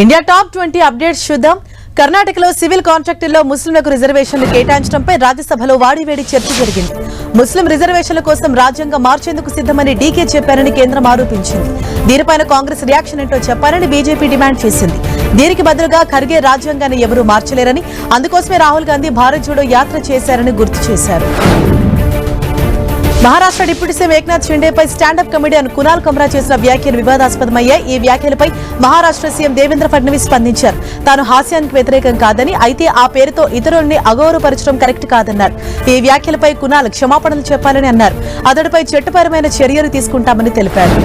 India top 20 updates చూద్దాం. కర్ణాటకలో civil కాంట్రాక్టుల్లో ముస్లింలకు రిజర్వేషన్లు కేటాయించడంపై రాజ్యసభలో వాడివేడి చర్చ జరిగింది. ముస్లిం రిజర్వేషన్ల కోసం రాజ్యాంగం మార్చేందుకు సిద్ధమని డీకే చెప్పారని కేంద్రం ఆరోపించింది. దీనిపైన కాంగ్రెస్ రియాక్షన్ ఏంటో చెప్పారని బీజేపీ డిమాండ్ చేసింది. దీనికి బదులుగా ఖర్గే రాజ్యాంగాన్ని ఎవరూ మార్చలేరని, అందుకోసమే రాహుల్ గాంధీ భారత్ జోడో యాత్ర చేశారని గుర్తు చేశారు. మహారాష్ట్ర డిప్యూటీ సీఎం ఏక్నాథ్ షిండేపై స్టాండప్ కమెడియన్ కునాల్ కమ్రా చేసిన వ్యాఖ్యలు వివాదాస్పదమయ్యాయి. ఈ వ్యాఖ్యలపై మహారాష్ట్ర సీఎం దేవేంద్ర ఫడ్నవీస్ స్పందించారు. తాను హాస్యానికి వ్యతిరేకం కాదని, అయితే ఆ పేరుతో ఇతరుల్ని అగౌరవపరచడం కరెక్ట్ కాదన్నారు. ఈ వ్యాఖ్యలపై కునాల్ క్షమాపణలు చెప్పాలని అన్నారు. అతడిపై చట్టపరమైన చర్యలు తీసుకుంటామని తెలిపారు.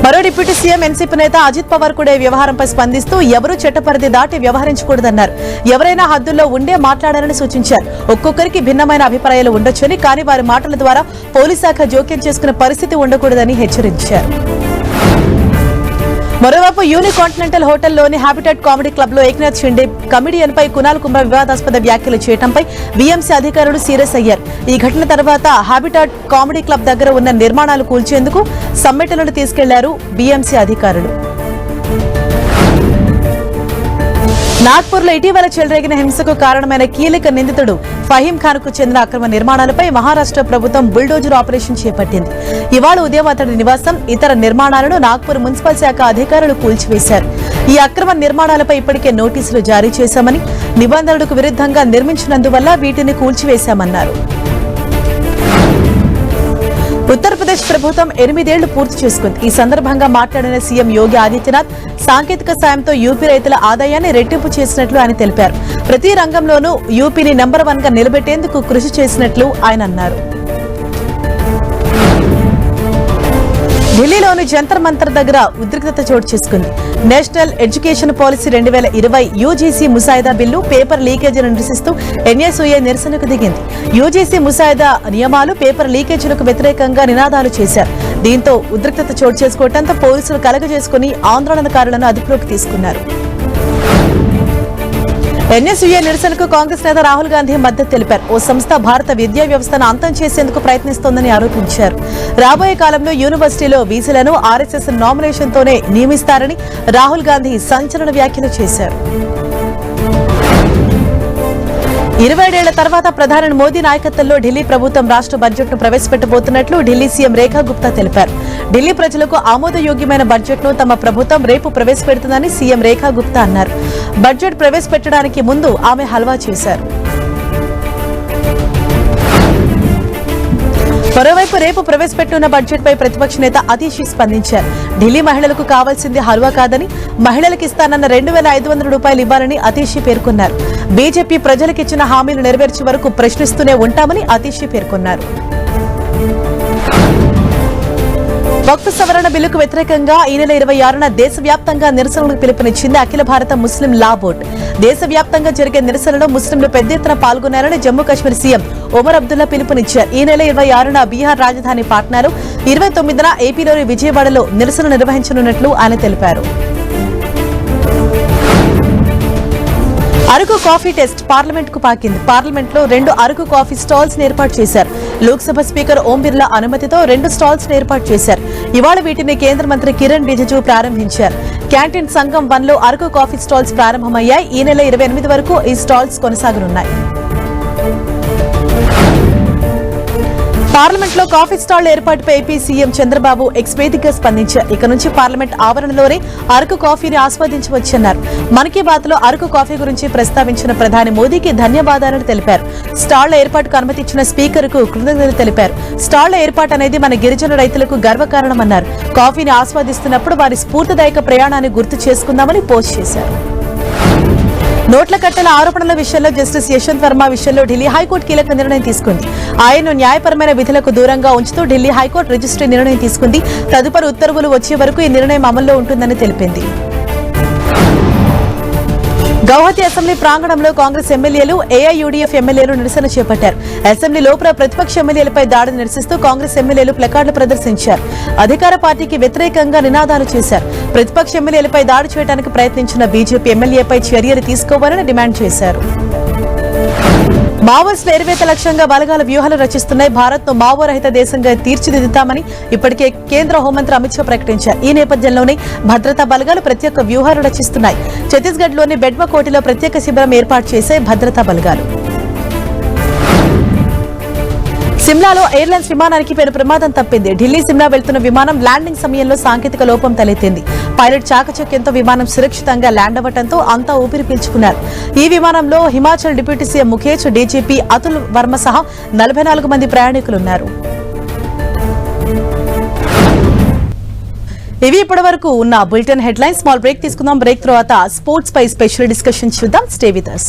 మరో డిప్యూటీ సీఎం ఎన్సీపీ నేత అజిత్ పవార్ కూడా ఈ వ్యవహారంపై స్పందిస్తూ ఎవరూ చట్టపరిధి దాటి వ్యవహరించకూడదన్నారు. ఎవరైనా హద్దుల్లో ఉండే మాట్లాడాలని సూచించారు. ఒక్కొక్కరికి భిన్నమైన అభిప్రాయాలు ఉండొచ్చని, కానీ వారి మాటల ద్వారా పోలీస్ శాఖ జోక్యం చేసుకునే పరిస్థితి ఉండకూడదని హెచ్చరించారు. మరోవైపు యూనికాంటినెంటల్ హోటల్లోని హ్యాబిటాట్ కామెడీ క్లబ్ లో ఏక్నాథ్ షిండే కమెడియన్ పై కునాల్ కుమ్రా వివాదాస్పద వ్యాఖ్యలు చేయడంపై బీఎంసీ అధికారులు సీరియస్ అయ్యారు. ఈ ఘటన తర్వాత హ్యాబిటాట్ కామెడీ క్లబ్ దగ్గర ఉన్న నిర్మాణాలు కూల్చేందుకు సమ్మెటలను తీసుకెళ్లారు బీఎంసీ అధికారులు. నాగ్పూర్ లో ఇటీవల చెలరేగిన హింసకు కారణమైన కీలక నిందితుడు ఫహీం ఖాన్ కు చెందిన అక్రమ నిర్మాణాలపై మహారాష్ట్ర ప్రభుత్వం బుల్డోజర్ ఆపరేషన్ చేపట్టింది. ఇవాళ ఉదయం అతడి నివాసం, ఇతర నిర్మాణాలను నాగ్పూర్ మున్సిపల్ శాఖ అధికారులు కూల్చివేశారు. ఈ అక్రమ నిర్మాణాలపై ఇప్పటికే నోటీసులు జారీ చేశామని, నిబంధనలకు విరుద్ధంగా నిర్మించినందువల్ల వీటిని కూల్చివేశామన్నారు. ఉత్తరప్రదేశ్ ప్రభుత్వం 8 ఏళ్లు పూర్తి చేసుకుంది. ఈ సందర్భంగా మాట్లాడిన సీఎం యోగి ఆదిత్యనాథ్ సాంకేతిక సాయంతో యూపీ రైతుల ఆదాయాన్ని రెట్టింపు చేసినట్లు ఆయన తెలిపారు. ప్రతి రంగంలోనూ యూపీని నెంబర్ 1 గా నిలబెట్టేందుకు కృషి చేసినట్లు ఆయన అన్నారు. ఢిల్లీలోని జంతర్ మంతర్ దగ్గర ఉద్రిక్తత చోటు చేసుకుంది. నేషనల్ ఎడ్యుకేషన్ పాలసీ 2020 యూజీసీ ముసాయిదా బిల్లు పేపర్ లీకేజీని నిరసిస్తూ ఎన్ఎస్యూఏ నిరసనకు దిగింది. యూజీసీ ముసాయిదా నియమాలు పేపర్ లీకేజీలకు వ్యతిరేకంగా నినాదాలు చేశారు. దీంతో ఉద్రిక్తత చోటు చేసుకోవడంతో పోలీసులు కలగజేసుకుని ఆందోళనకారులను అదుపులోకి తీసుకున్నారు. ఎన్ఎస్యూఏ నిరసనకు కాంగ్రెస్ నేత రాహుల్ గాంధీ మద్దతు తెలిపారు. ఓ సంస్థ భారత విద్యా వ్యవస్థను అంతం చేసేందుకు ప్రయత్నిస్తోందని ఆరోపించారు. రాబోయే కాలంలో యూనివర్సిటీలో వీసీలను ఆర్ఎస్ఎస్ నామినేషన్తోనే నియమిస్తారని రాహుల్ గాంధీ సంచలన వ్యాఖ్యలు చేశారు. 27 ఏళ్ల తర్వాత ప్రధాని మోదీ నాయకత్వంలో ఢిల్లీ ప్రభుత్వం రాష్ట్ర బడ్జెట్ను ప్రవేశపెట్టబోతున్నట్లు ఢిల్లీ సీఎం రేఖా గుప్తా తెలిపారు. ఢిల్లీ ప్రజలకు ఆమోదయోగ్యమైన బడ్జెట్ను తమ ప్రభుత్వం రేపు ప్రవేశపెడుతుందని సీఎం రేఖా గుప్తా అన్నారు. బడ్జెట్ ప్రవేశపెట్టడానికి ముందు ఆమె హల్వా చేశారు. మరోవైపు రేపు ప్రవేశపెట్టనున్న బడ్జెట్ పై ప్రతిపక్ష నేత అతీషి స్పందించారు. ఢిల్లీ మహిళలకు కావాల్సింది హల్వా కాదని, మహిళలకు ఇస్తానన్న 2500 రూపాయలు ఇవ్వాలని అతీషి పేర్కొన్నారు. బీజేపీ ప్రజలకిచ్చిన హామీలు నెరవేర్చే వరకు ప్రశ్నిస్తూనే ఉంటామని అతీషి పేర్కొన్నారు. వక్ఫ్ సవరణ బిల్లుకు వ్యతిరేకంగా ఈ నెల 26న దేశవ్యాప్తంగా నిరసనలకు పిలుపునిచ్చింది అఖిల భారత ముస్లిం లా బోర్డు. దేశవ్యాప్తంగా జరిగే నిరసనలో ముస్లింలు పెద్ద ఎత్తున పాల్గొన్నారని జమ్మూ కాశ్మీర్ సీఎం ఒమర్ అబ్దుల్లా పిలుపునిచ్చారు. ఈ నెల 26న బీహార్ రాజధాని పాట్నాలో, 29న ఏపీలోని విజయవాడలో నిరసన నిర్వహించనున్నట్లు ఆయన తెలిపారు. అరకు కాఫీ టెస్ట్ పార్లమెంట్ కు పాకింది. పార్లమెంట్ లో 2 అరకు కాఫీ స్టాల్స్ ఏర్పాటు చేశారు. లోక్సభ స్పీకర్ ఓం బిర్లా అనుమతితో 2 స్టాల్స్ ఏర్పాటు చేశారు. ఇవాళ వీటిని కేంద్ర మంత్రి కిరణ్ రిజిజు ప్రారంభించారు. క్యాంటీన్ సంఘం 1 లో అరకు కాఫీ స్టాల్స్ ప్రారంభమయ్యాయి. ఈ నెల 28 వరకు ఈ స్టాల్స్ కొనసాగనున్నాయి. పార్లమెంట్ లో కాఫీ స్టాళ్ల ఏర్పాటుపై ఏపీ సీఎం చంద్రబాబు ఎక్స్ వేదికగా స్పందించారు. ఇక నుంచి పార్లమెంట్ ఆవరణలోనే అరకు కాఫీని ఆస్వాదించవచ్చన్నారు. మన్ కీ బాత్ లో అరకు కాఫీ గురించి ప్రస్తావించిన ప్రధాని మోదీకి ధన్యవాదాలను తెలిపారు. స్టాళ్ల ఏర్పాటుకు అనుమతి ఇచ్చిన స్పీకర్ కు కృతజ్ఞతలు తెలిపారు. స్టాళ్ల ఏర్పాటు అనేది మన గిరిజన రైతులకు గర్వకారణమన్నారు. కాఫీని ఆస్వాదిస్తున్నప్పుడు వారి స్ఫూర్తిదాయక ప్రయాణాన్ని గుర్తు చేసుకుందామని పోస్ట్ చేశారు. నోట్ల కట్టల ఆరోపణల విషయంలో జస్టిస్ యశ్వంత్ వర్మ విషయంలో ఢిల్లీ హైకోర్టు కీలక నిర్ణయం తీసుకుంది. ఆయన్ను న్యాయపరమైన విధులకు దూరంగా ఉంచుతూ ఢిల్లీ హైకోర్టు రిజిస్ట్రీ నిర్ణయం తీసుకుంది. తదుపరి ఉత్తర్వులు వచ్చే వరకు ఈ నిర్ణయం అమల్లో ఉంటుందని తెలిపింది. గౌహతి అసెంబ్లీ ప్రాంగణంలో కాంగ్రెస్ ఎమ్మెల్యేలు, ఏఐయూడీఎఫ్ ఎమ్మెల్యేలు నిరసన చేపట్టారు. అసెంబ్లీ లోపల ప్రతిపక్ష ఎమ్మెల్యేలపై దాడిని నిరసిస్తూ కాంగ్రెస్ ఎమ్మెల్యేలు ప్లకార్డులు ప్రదర్శించారు. అధికార పార్టీకి వ్యతిరేకంగా నినాదాలు చేశారు. ప్రతిపక్ష ఎమ్మెల్యేలపై దాడి చేయడానికి ప్రయత్నించిన బీజేపీ ఎమ్మెల్యేపై చర్యలు తీసుకోవాలని డిమాండ్ చేశారు. మావోయిస్టుల ఎరివేత లక్ష్యంగా బలగాల వ్యూహాలు రచిస్తున్నాయి. భారత్ ను మావో రహిత దేశంగా తీర్చిదిద్దుతామని ఇప్పటికే కేంద్ర హోంమంత్రి అమిత్ షా ప్రకటించారు. ఈ నేపథ్యంలోనే భద్రతా బలగాలు ప్రత్యేక వ్యూహాలు రచిస్తున్నాయి. ఛత్తీస్గఢ్ లోని బెడ్మకోటిలో ప్రత్యేక శిబిరం ఏర్పాటు చేసే భద్రతా బలగాలు. సిమ్లాలో ఎయిర్లైన్స్ విమానానికి పెను ప్రమాదం తప్పింది. ఢిల్లీ సిమ్లా వెళ్తున్న విమానం ల్యాండింగ్ సమయంలో సాంకేతిక లోపం తలెత్తింది. పైలట్ చాకచక్యంతో విమానం సురక్షితంగా ల్యాండ్ అవ్వడంతో అంతా ఊపిరి పీల్చుకున్నారు. ఈ విమానంలో Himachal deputy CM Mukesh, DGP Atul Varma సహా 44 మంది ప్రయాణికులున్నారు. ఇవి ఇప్పటివరకు ఉన్న బులెటిన్ హెడ్లైన్స్. స్మాల్ బ్రేక్ తీసుకుందాం. బ్రేక్ తర్వాత స్పోర్ట్స్ పై స్పెషల్ డిస్కషన్ చూద్దాం. Stay with us.